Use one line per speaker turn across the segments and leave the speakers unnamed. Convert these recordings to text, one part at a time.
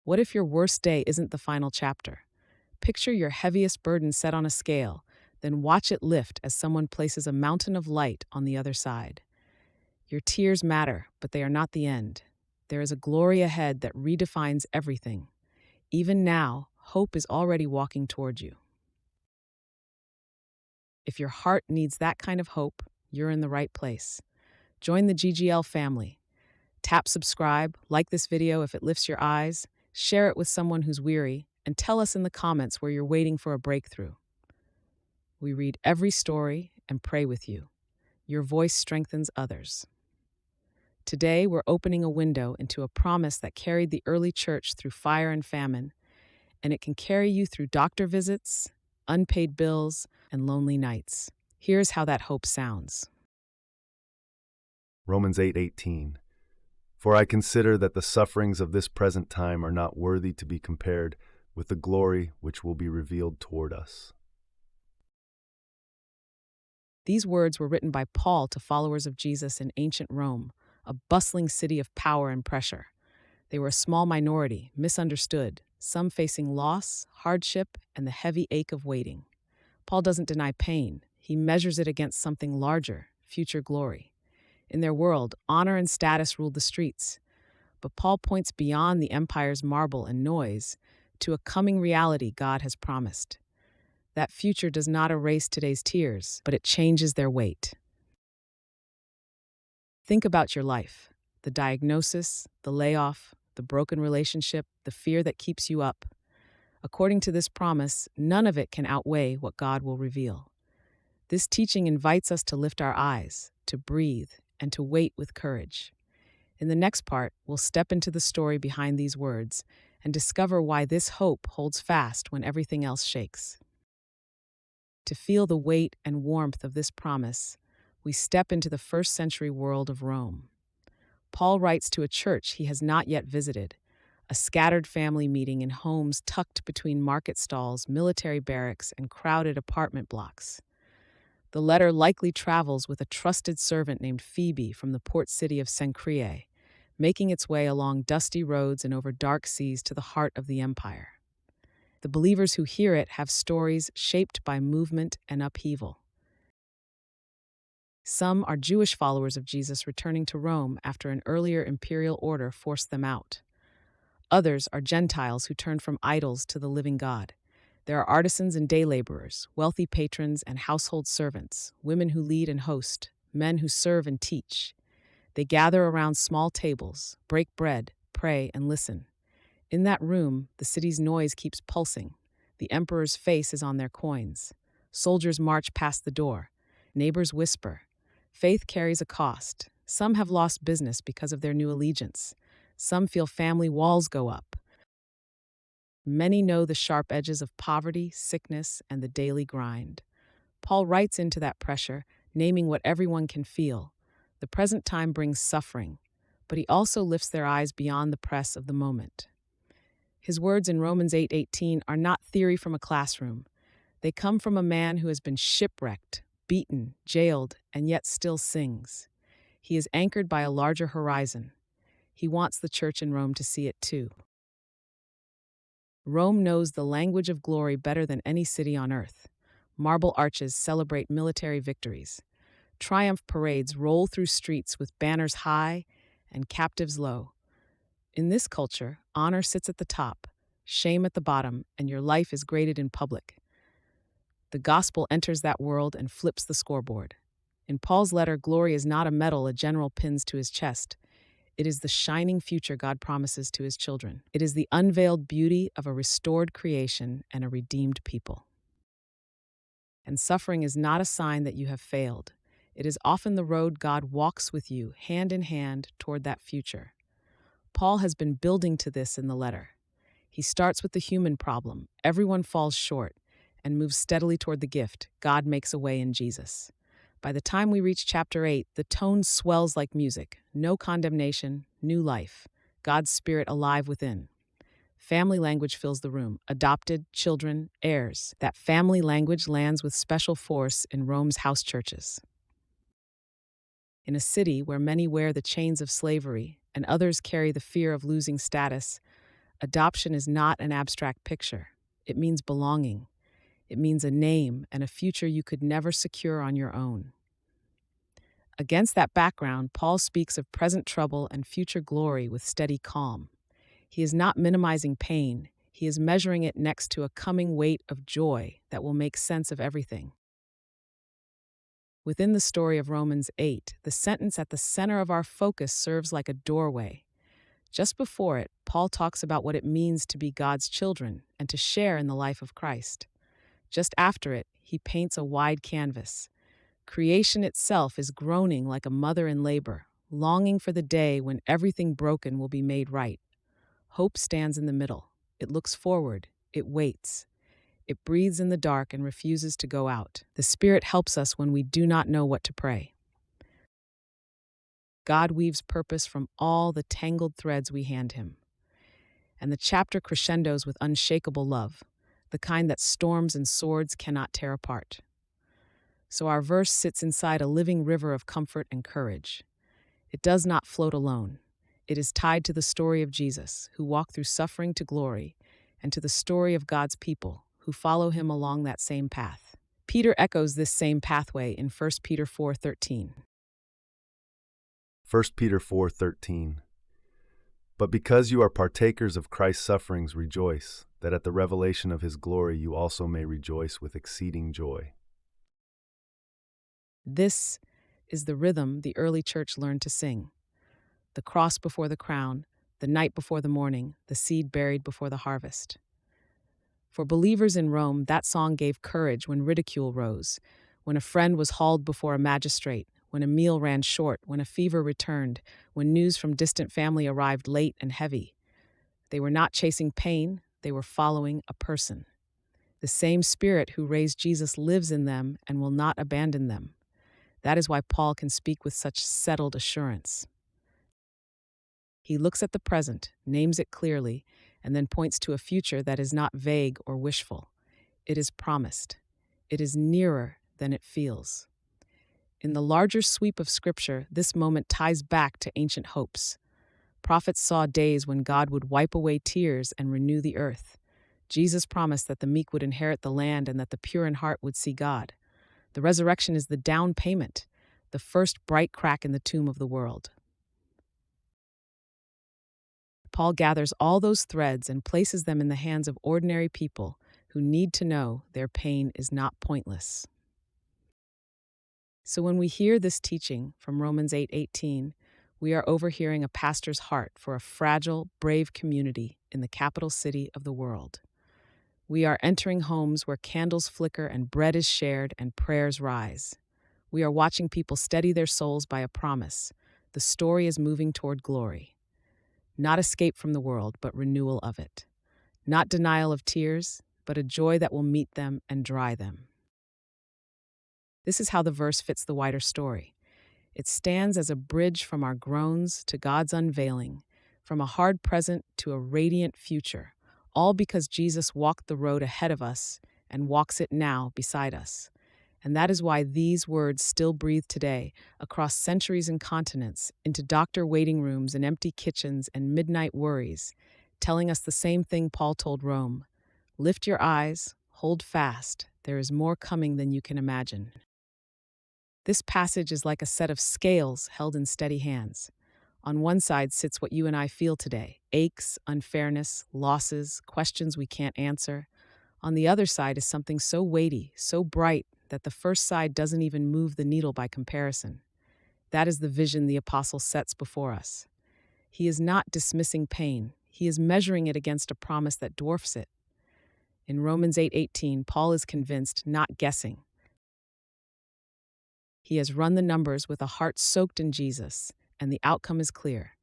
What if your worst day isn't the final chapter? Picture your heaviest burden set on a scale, then watch it lift as someone places a mountain of light on the other side. Your tears matter, but they are not the end. There is a glory ahead that redefines everything. Even now, hope is already walking toward you. If your heart needs that kind of hope, you're in the right place. Join the GGL family. Tap subscribe, like this video if it lifts your eyes, share it with someone who's weary, and tell us in the comments where you're waiting for a breakthrough. We read every story and pray with you. Your voice strengthens others. Today, we're opening a window into a promise that carried the early church through fire and famine, and it can carry you through doctor visits, unpaid bills, and lonely nights. Here's how that hope sounds.
Romans 8:18. For I consider that the sufferings of this present time are not worthy to be compared with the glory which will be revealed toward us.
These words were written by Paul to followers of Jesus in ancient Rome, a bustling city of power and pressure. They were a small minority, misunderstood, some facing loss, hardship, and the heavy ache of waiting. Paul doesn't deny pain. He measures it against something larger, future glory. In their world, honor and status ruled the streets. But Paul points beyond the empire's marble and noise to a coming reality God has promised. That future does not erase today's tears, but it changes their weight. Think about your life: the diagnosis, the layoff, the broken relationship, the fear that keeps you up. According to this promise, none of it can outweigh what God will reveal. This teaching invites us to lift our eyes, to breathe, and to wait with courage. In the next part, we'll step into the story behind these words and discover why this hope holds fast when everything else shakes. To feel the weight and warmth of this promise, we step into the first century world of Rome. Paul writes to a church he has not yet visited, a scattered family meeting in homes tucked between market stalls, military barracks, and crowded apartment blocks. The letter likely travels with a trusted servant named Phoebe from the port city of Cenchreae, making its way along dusty roads and over dark seas to the heart of the empire. The believers who hear it have stories shaped by movement and upheaval. Some are Jewish followers of Jesus returning to Rome after an earlier imperial order forced them out. Others are Gentiles who turned from idols to the living God. There are artisans and day laborers, wealthy patrons and household servants, women who lead and host, men who serve and teach. They gather around small tables, break bread, pray, and listen. In that room, the city's noise keeps pulsing. The emperor's face is on their coins. Soldiers march past the door. Neighbors whisper. Faith carries a cost. Some have lost business because of their new allegiance. Some feel family walls go up. Many know the sharp edges of poverty, sickness, and the daily grind. Paul writes into that pressure, naming what everyone can feel. The present time brings suffering, but he also lifts their eyes beyond the press of the moment. His words in Romans 8:18 are not theory from a classroom. They come from a man who has been shipwrecked, beaten, jailed, and yet still sings. He is anchored by a larger horizon. He wants the church in Rome to see it too. Rome knows the language of glory better than any city on earth. Marble arches celebrate military victories. Triumph parades roll through streets with banners high and captives low. In this culture, honor sits at the top, shame at the bottom, and your life is graded in public. The gospel enters that world and flips the scoreboard. In Paul's letter, glory is not a medal a general pins to his chest. It is the shining future God promises to his children. It is the unveiled beauty of a restored creation and a redeemed people. And suffering is not a sign that you have failed. It is often the road God walks with you, hand in hand, toward that future. Paul has been building to this in the letter. He starts with the human problem. Everyone falls short, and moves steadily toward the gift. God makes a way in Jesus. By the time we reach chapter 8, the tone swells like music. No condemnation, new life. God's Spirit alive within. Family language fills the room. Adopted, children, heirs. That family language lands with special force in Rome's house churches. In a city where many wear the chains of slavery and others carry the fear of losing status, Adoption is not an abstract picture. It means belonging. It means a name and a future you could never secure on your own. Against that background, Paul speaks of present trouble and future glory with steady calm. He is not minimizing pain, he is measuring it next to a coming weight of joy that will make sense of everything. Within the story of Romans 8, the sentence at the center of our focus serves like a doorway. Just before it, Paul talks about what it means to be God's children and to share in the life of Christ. Just after it, he paints a wide canvas. Creation itself is groaning like a mother in labor, longing for the day when everything broken will be made right. Hope stands in the middle. It looks forward. It waits. It breathes in the dark and refuses to go out. The Spirit helps us when we do not know what to pray. God weaves purpose from all the tangled threads we hand Him. And the chapter crescendos with unshakable love, the kind that storms and swords cannot tear apart. So our verse sits inside a living river of comfort and courage. It does not float alone. It is tied to the story of Jesus, who walked through suffering to glory, and to the story of God's people, who follow Him along that same path. Peter echoes this same pathway in 1 Peter 4:13.
1 Peter 4:13. But because you are partakers of Christ's sufferings, rejoice, that at the revelation of His glory you also may rejoice with exceeding joy.
This is the rhythm the early church learned to sing. The cross before the crown, the night before the morning, the seed buried before the harvest. For believers in Rome, that song gave courage when ridicule rose, when a friend was hauled before a magistrate, when a meal ran short, when a fever returned, when news from distant family arrived late and heavy. They were not chasing pain, they were following a person. The same Spirit who raised Jesus lives in them and will not abandon them. That is why Paul can speak with such settled assurance. He looks at the present, names it clearly, and then points to a future that is not vague or wishful. It is promised. It is nearer than it feels. In the larger sweep of Scripture, this moment ties back to ancient hopes. Prophets saw days when God would wipe away tears and renew the earth. Jesus promised that the meek would inherit the land and that the pure in heart would see God. The resurrection is the down payment, the first bright crack in the tomb of the world. Paul gathers all those threads and places them in the hands of ordinary people who need to know their pain is not pointless. So when we hear this teaching from Romans 8:18, we are overhearing a pastor's heart for a fragile, brave community in the capital city of the world. We are entering homes where candles flicker and bread is shared and prayers rise. We are watching people steady their souls by a promise. The story is moving toward glory. Not escape from the world, but renewal of it. Not denial of tears, but a joy that will meet them and dry them. This is how the verse fits the wider story. It stands as a bridge from our groans to God's unveiling, from a hard present to a radiant future, all because Jesus walked the road ahead of us and walks it now beside us. And that is why these words still breathe today, across centuries and continents, into doctor waiting rooms and empty kitchens and midnight worries, telling us the same thing Paul told Rome. Lift your eyes, hold fast, there is more coming than you can imagine. This passage is like a set of scales held in steady hands. On one side sits what you and I feel today: aches, unfairness, losses, questions we can't answer. On the other side is something so weighty, so bright, that the first side doesn't even move the needle by comparison. That is the vision the apostle sets before us. He is not dismissing pain. He is measuring it against a promise that dwarfs it. In Romans 8:18, Paul is convinced, not guessing. He has run the numbers with a heart soaked in Jesus, and the outcome is clear.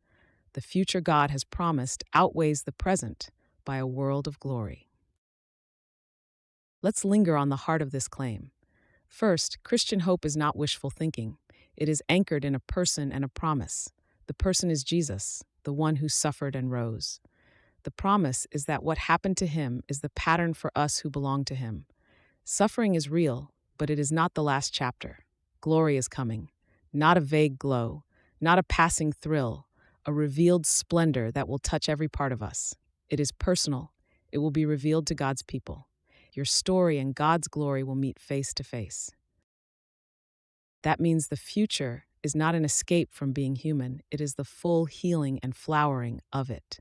The future God has promised outweighs the present by a world of glory. Let's linger on the heart of this claim. First, Christian hope is not wishful thinking. It is anchored in a person and a promise. The person is Jesus, the one who suffered and rose. The promise is that what happened to him is the pattern for us who belong to him. Suffering is real, but it is not the last chapter. Glory is coming. Not a vague glow, not a passing thrill, a revealed splendor that will touch every part of us. It is personal. It will be revealed to God's people. Your story and God's glory will meet face to face. That means the future is not an escape from being human, it is the full healing and flowering of it.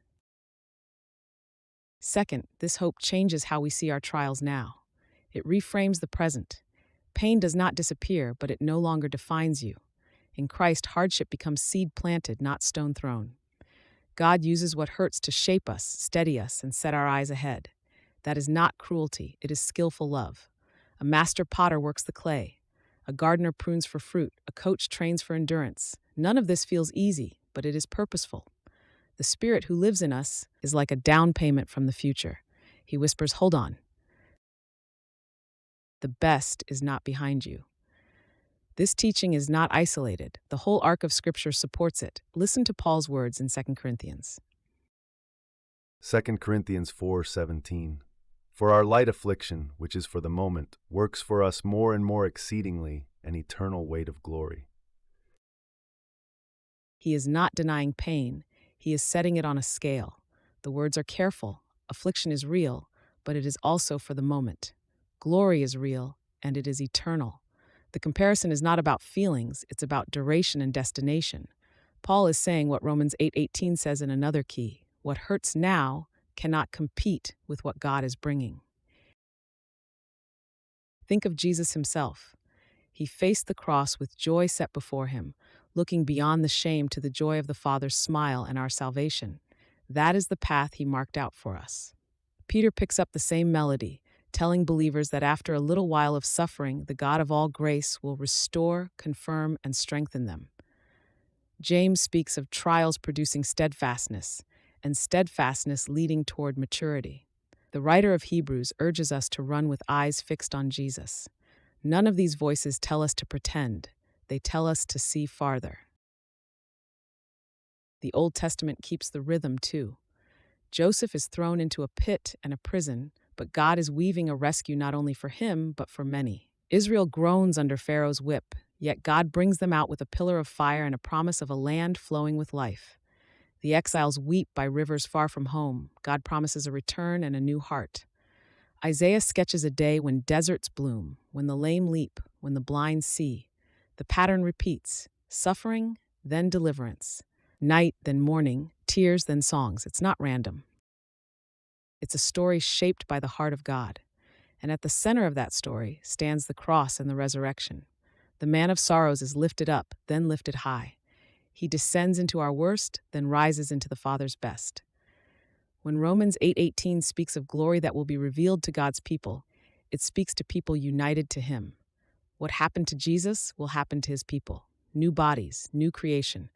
Second, this hope changes how we see our trials now. It reframes the present. Pain does not disappear, but it no longer defines you. In Christ, hardship becomes seed planted, not stone thrown. God uses what hurts to shape us, steady us, and set our eyes ahead. That is not cruelty, it is skillful love. A master potter works the clay. A gardener prunes for fruit. A coach trains for endurance. None of this feels easy, but it is purposeful. The Spirit who lives in us is like a down payment from the future. He whispers, "Hold on. The best is not behind you." This teaching is not isolated. The whole arc of Scripture supports it. Listen to Paul's words in 2 Corinthians.
2 Corinthians 4:17. For our light affliction, which is for the moment, works for us more and more exceedingly an eternal weight of glory.
He is not denying pain. He is setting it on a scale. The words are careful. Affliction is real, but it is also for the moment. Glory is real, and it is eternal. The comparison is not about feelings, it's about duration and destination. Paul is saying what Romans 8:18 says in another key: what hurts now cannot compete with what God is bringing. Think of Jesus himself. He faced the cross with joy set before him, looking beyond the shame to the joy of the Father's smile and our salvation. That is the path he marked out for us. Peter picks up the same melody, telling believers that after a little while of suffering, the God of all grace will restore, confirm, and strengthen them. James speaks of trials producing steadfastness, and steadfastness leading toward maturity. The writer of Hebrews urges us to run with eyes fixed on Jesus. None of these voices tell us to pretend, they tell us to see farther. The Old Testament keeps the rhythm too. Joseph is thrown into a pit and a prison, but God is weaving a rescue not only for him, but for many. Israel groans under Pharaoh's whip, yet God brings them out with a pillar of fire and a promise of a land flowing with life. The exiles weep by rivers far from home. God promises a return and a new heart. Isaiah sketches a day when deserts bloom, when the lame leap, when the blind see. The pattern repeats: suffering, then deliverance. Night, then morning, tears, then songs. It's not random. It's a story shaped by the heart of God. And at the center of that story stands the cross and the resurrection. The man of sorrows is lifted up, then lifted high. He descends into our worst, then rises into the Father's best. When Romans 8:18 speaks of glory that will be revealed to God's people, it speaks to people united to Him. What happened to Jesus will happen to His people. New bodies, new creation.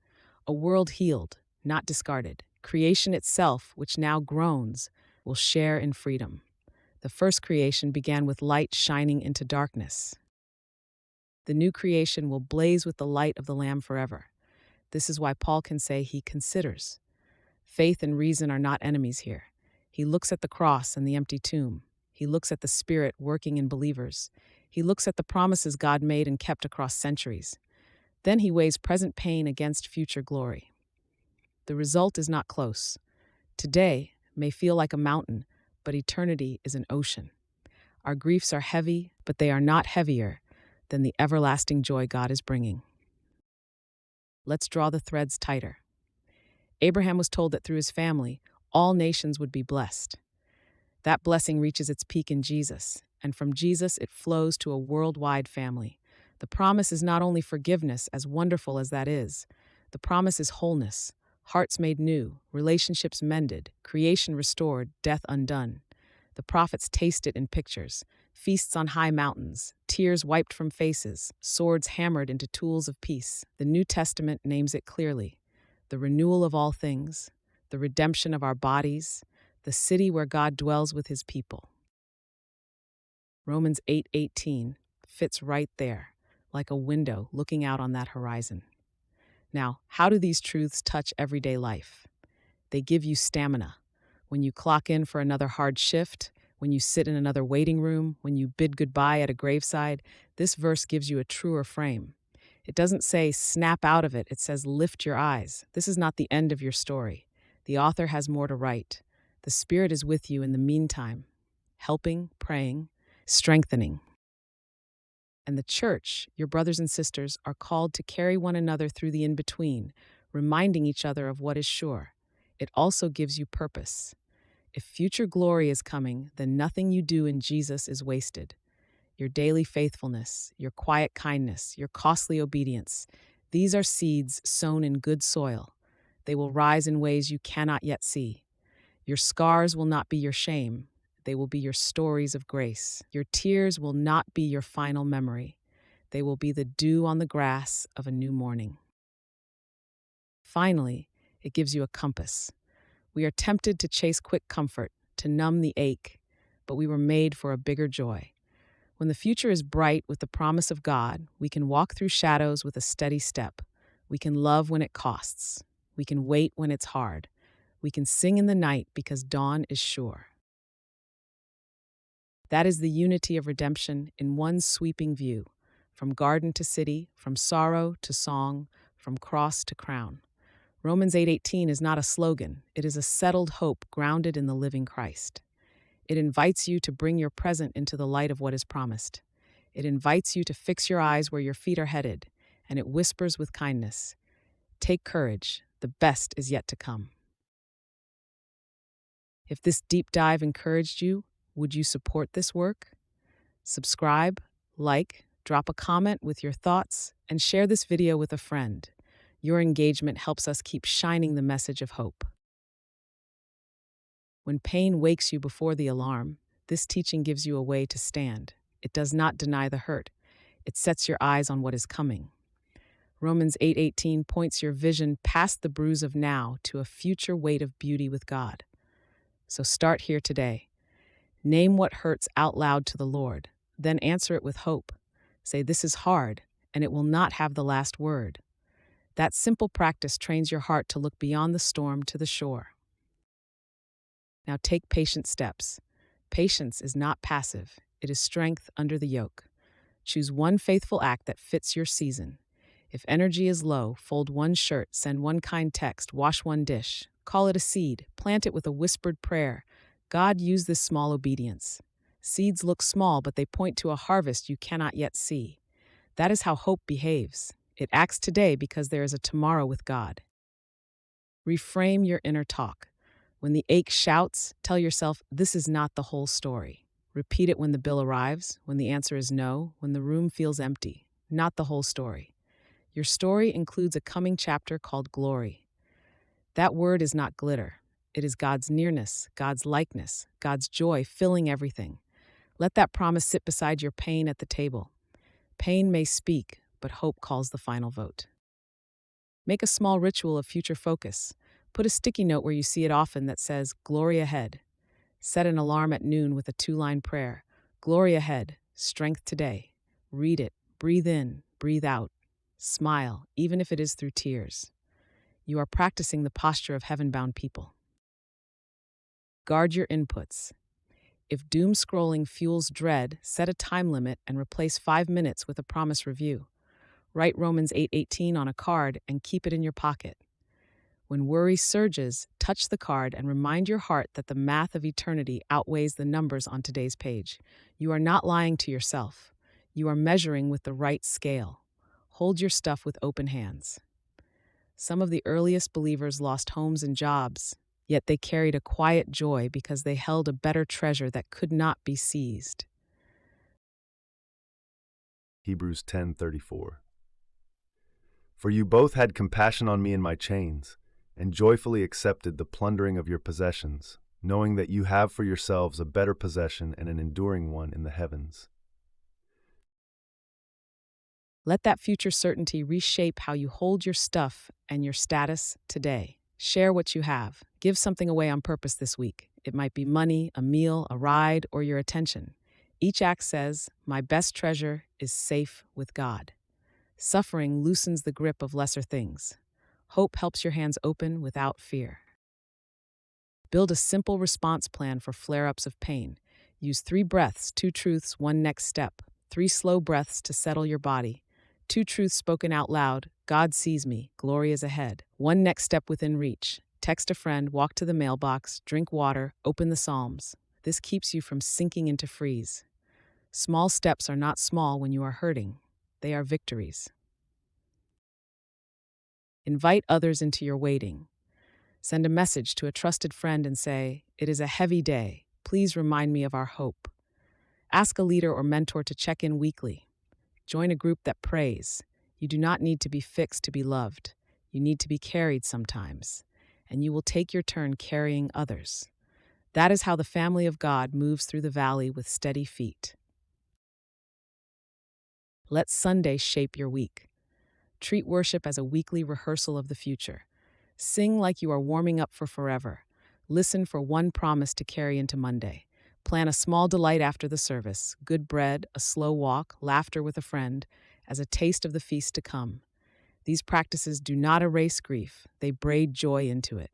A world healed, not discarded. Creation itself, which now groans, will share in freedom. The first creation began with light shining into darkness. The new creation will blaze with the light of the Lamb forever. This is why Paul can say he considers. Faith and reason are not enemies here. He looks at the cross and the empty tomb. He looks at the Spirit working in believers. He looks at the promises God made and kept across centuries. Then he weighs present pain against future glory. The result is not close. Today may feel like a mountain, but eternity is an ocean. Our griefs are heavy, but they are not heavier than the everlasting joy God is bringing. Let's draw the threads tighter. Abraham was told that through his family, all nations would be blessed. That blessing reaches its peak in Jesus, and from Jesus it flows to a worldwide family. The promise is not only forgiveness, as wonderful as that is. The promise is wholeness, hearts made new, relationships mended, creation restored, death undone. The prophets taste it in pictures: feasts on high mountains, tears wiped from faces, swords hammered into tools of peace. The New Testament names it clearly: the renewal of all things, the redemption of our bodies, the city where God dwells with his people. Romans 8:18 fits right there, like a window looking out on that horizon. Now, how do these truths touch everyday life? They give you stamina. When you clock in for another hard shift, when you sit in another waiting room, when you bid goodbye at a graveside, this verse gives you a truer frame. It doesn't say snap out of it, it says lift your eyes. This is not the end of your story. The author has more to write. The Spirit is with you in the meantime, helping, praying, strengthening. And the church, your brothers and sisters, are called to carry one another through the in between, reminding each other of what is sure. It also gives you purpose. If future glory is coming, then nothing you do in Jesus is wasted. Your daily faithfulness, your quiet kindness, your costly obedience, these are seeds sown in good soil. They will rise in ways you cannot yet see. Your scars will not be your shame. They will be your stories of grace. Your tears will not be your final memory. They will be the dew on the grass of a new morning. Finally, it gives you a compass. We are tempted to chase quick comfort, to numb the ache, but we were made for a bigger joy. When the future is bright with the promise of God, we can walk through shadows with a steady step. We can love when it costs. We can wait when it's hard. We can sing in the night because dawn is sure. That is the unity of redemption in one sweeping view, from garden to city, from sorrow to song, from cross to crown. Romans 8:18 is not a slogan, it is a settled hope grounded in the living Christ. It invites you to bring your present into the light of what is promised. It invites you to fix your eyes where your feet are headed, and it whispers with kindness, "Take courage, the best is yet to come." If this deep dive encouraged you, would you support this work? Subscribe, like, drop a comment with your thoughts, and share this video with a friend. Your engagement helps us keep shining the message of hope. When pain wakes you before the alarm, this teaching gives you a way to stand. It does not deny the hurt. It sets your eyes on what is coming. Romans 8:18 points your vision past the bruise of now to a future weight of beauty with God. So start here today. Name what hurts out loud to the Lord, then answer it with hope. Say, "This is hard," and it will not have the last word. That simple practice trains your heart to look beyond the storm to the shore. Now take patient steps. Patience is not passive, it is strength under the yoke. Choose one faithful act that fits your season. If energy is low, fold one shirt, send one kind text, wash one dish. Call it a seed, plant it with a whispered prayer. God used this small obedience. Seeds look small, but they point to a harvest you cannot yet see. That is how hope behaves. It acts today because there is a tomorrow with God. Reframe your inner talk. When the ache shouts, tell yourself, "This is not the whole story." Repeat it when the bill arrives, when the answer is no, when the room feels empty. Not the whole story. Your story includes a coming chapter called glory. That word is not glitter. It is God's nearness, God's likeness, God's joy filling everything. Let that promise sit beside your pain at the table. Pain may speak, but hope calls the final vote. Make a small ritual of future focus. Put a sticky note where you see it often that says, "Glory ahead." Set an alarm at noon with a 2-line prayer. Glory ahead, strength today. Read it, breathe in, breathe out. Smile, even if it is through tears. You are practicing the posture of heaven-bound people. Guard your inputs. If doom scrolling fuels dread, set a time limit and replace 5 minutes with a promise review. Write Romans 8:18 on a card and keep it in your pocket. When worry surges, touch the card and remind your heart that the math of eternity outweighs the numbers on today's page. You are not lying to yourself. You are measuring with the right scale. Hold your stuff with open hands. Some of the earliest believers lost homes and jobs, yet they carried a quiet joy because they held a better treasure that could not be seized.
Hebrews 10:34. For you both had compassion on me in my chains, and joyfully accepted the plundering of your possessions, knowing that you have for yourselves a better possession and an enduring one in the heavens.
Let that future certainty reshape how you hold your stuff and your status today. Share what you have. Give something away on purpose this week. It might be money, a meal, a ride, or your attention. Each act says, "My best treasure is safe with God." Suffering loosens the grip of lesser things. Hope helps your hands open without fear. Build a simple response plan for flare-ups of pain. Use 3 breaths, 2 truths, 1 next step. 3 slow breaths to settle your body. 2 truths spoken out loud. God sees me. Glory is ahead. 1 next step within reach. Text a friend, walk to the mailbox, drink water, open the Psalms. This keeps you from sinking into freeze. Small steps are not small when you are hurting. They are victories. Invite others into your waiting. Send a message to a trusted friend and say, "It is a heavy day. Please remind me of our hope." Ask a leader or mentor to check in weekly. Join a group that prays. You do not need to be fixed to be loved. You need to be carried sometimes, and you will take your turn carrying others. That is how the family of God moves through the valley with steady feet. Let Sunday shape your week. Treat worship as a weekly rehearsal of the future. Sing like you are warming up for forever. Listen for one promise to carry into Monday. Plan a small delight after the service, good bread, a slow walk, laughter with a friend, as a taste of the feast to come. These practices do not erase grief, they braid joy into it.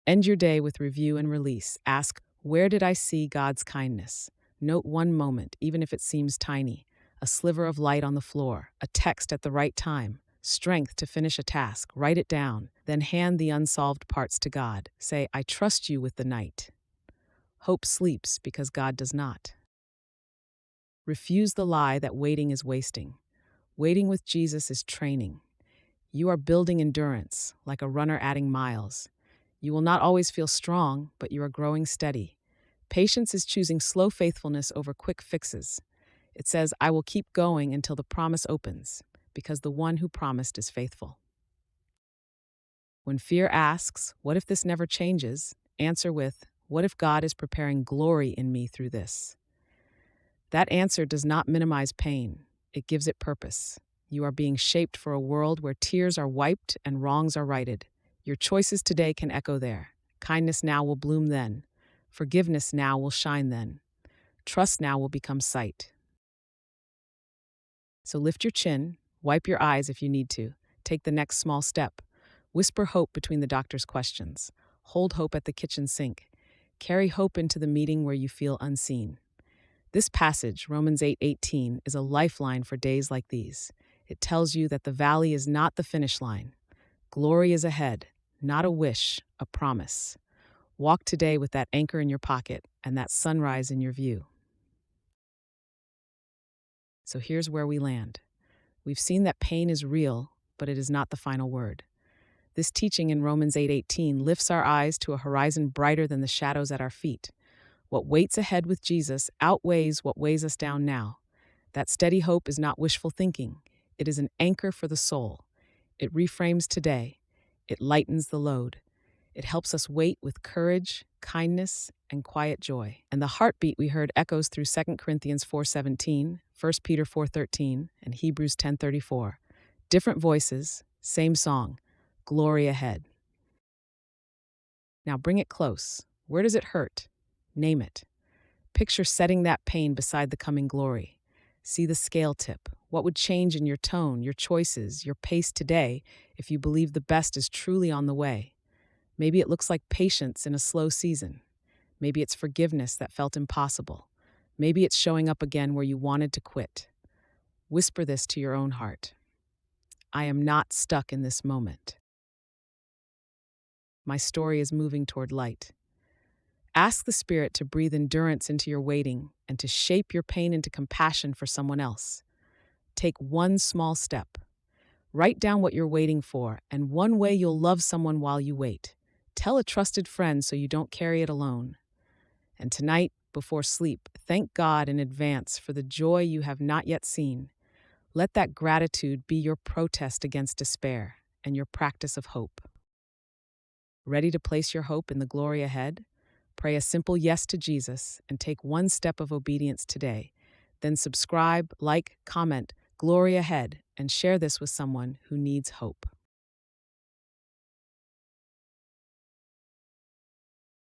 End your day with review and release. Ask, where did I see God's kindness? Note one moment, even if it seems tiny. A sliver of light on the floor, a text at the right time, strength to finish a task. Write it down, then hand the unsolved parts to God. Say, I trust you with the night. Hope sleeps because God does not. Refuse the lie that waiting is wasting. Waiting with Jesus is training. You are building endurance, like a runner adding miles. You will not always feel strong, but you are growing steady. Patience is choosing slow faithfulness over quick fixes. It says, I will keep going until the promise opens, because the one who promised is faithful. When fear asks, what if this never changes? Answer with, what if God is preparing glory in me through this? That answer does not minimize pain. It gives it purpose. You are being shaped for a world where tears are wiped and wrongs are righted. Your choices today can echo there. Kindness now will bloom then. Forgiveness now will shine then. Trust now will become sight. So lift your chin, wipe your eyes if you need to. Take the next small step. Whisper hope between the doctor's questions. Hold hope at the kitchen sink. Carry hope into the meeting where you feel unseen. This passage, Romans 8:18, is a lifeline for days like these. It tells you that the valley is not the finish line. Glory is ahead, not a wish, a promise. Walk today with that anchor in your pocket and that sunrise in your view. So here's where we land. We've seen that pain is real, but it is not the final word. This teaching in Romans 8:18 lifts our eyes to a horizon brighter than the shadows at our feet. What waits ahead with Jesus outweighs what weighs us down now. That steady hope is not wishful thinking. It is an anchor for the soul. It reframes today. It lightens the load. It helps us wait with courage, kindness, and quiet joy. And the heartbeat we heard echoes through 2 Corinthians 4:17, 1 Peter 4:13, and Hebrews 10:34. Different voices, same song, glory ahead. Now bring it close. Where does it hurt? Name it. Picture setting that pain beside the coming glory. See the scale tip. What would change in your tone, your choices, your pace today if you believe the best is truly on the way? Maybe it looks like patience in a slow season. Maybe it's forgiveness that felt impossible. Maybe it's showing up again where you wanted to quit. Whisper this to your own heart. I am not stuck in this moment. My story is moving toward light. Ask the Spirit to breathe endurance into your waiting and to shape your pain into compassion for someone else. Take one small step. Write down what you're waiting for and one way you'll love someone while you wait. Tell a trusted friend so you don't carry it alone. And tonight, before sleep, thank God in advance for the joy you have not yet seen. Let that gratitude be your protest against despair and your practice of hope. Ready to place your hope in the glory ahead? Pray a simple yes to Jesus and take one step of obedience today. Then subscribe, like, comment, glory ahead, and share this with someone who needs hope.